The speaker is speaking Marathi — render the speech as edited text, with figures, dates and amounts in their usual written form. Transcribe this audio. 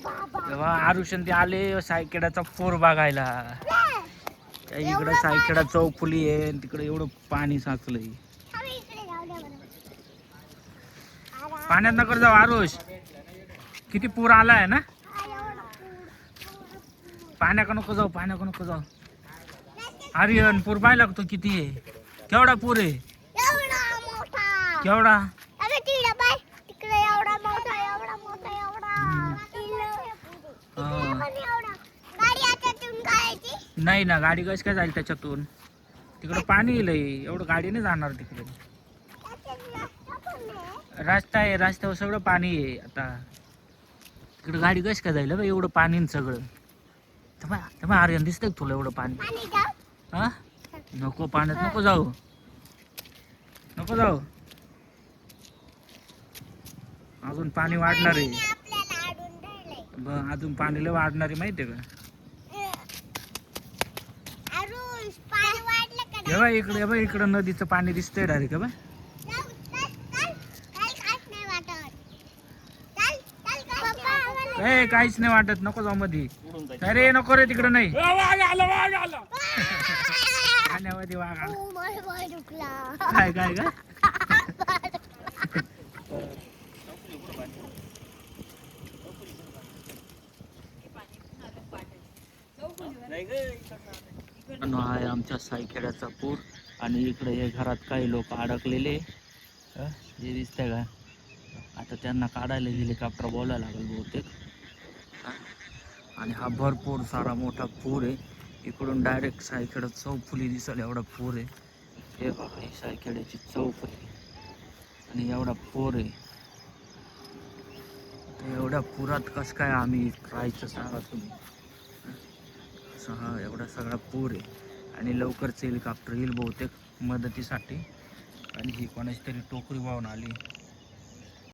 तेव्हा आरुषण ते आले सायखेड्याचा पूर बघायला. इकडं सायखेडा चौफुली आहे, तिकडे एवढं पाणी साचलंय. पाण्यात नकर जाऊ आरुष, किती पूर आलाय ना. पाण्याका नको जाऊ, पाण्याका नको जाऊ. आर्यन पूर पाहिला तो किती आहे, केवढा पूर आहे, केवढा. नाही ना, गाडी कशी काय जाईल त्याच्यातून, तिकडं पाणी येईल एवढं गाडीने जाणार तिकडे. रस्ता आहे, रस्त्यावर सगळं पाणी आहे. आता तिकडे गाडी कशी काय जाईल बा, एवढं पाणी सगळं. तेव्हा आर्यन दिसतंय तुला एवढं पाणी. हा नको, पाण्यात नको जाऊ, नको जाऊ. अजून पाणी वाढणार आहे, अजून पाणी लय वाढणार आहे माहितीये का. बघा इकडे, बघा इकडं नदीचं पाणी दिसतंय डायरेक्ट. बघ काहीच नाही वाटत, नको जाऊ मध्ये. अरे नको रे, तिकडं नाही. पाण्यामध्ये वाघ आला. काय काय का आहे आमच्या सायखेड्याचा पूर. आणि इकडे हे घरात काही लोक अडकलेले हे दिसतंय का. आता त्यांना काढायला हेलिकॉप्टर बोलायला लागेल बहुतेक. आणि हा भरपूर सारा मोठा पूर आहे. इकडून डायरेक्ट सायखेडा चौफुली दिसेल एवढा पूर आहे. हे बघा, ही सायखेड्याची चौक आहे आणि एवढा पूर आहे. एवढ्या पुरात कसं काय आम्ही राहायचं सांगा तुम्ही. असं हा एवढा सगळा पूर आहे. आणि लवकरच हेलिकॉप्टर येईल बहुतेक मदतीसाठी. आणि ही कोणाची तरी टोकरी वाहून आली.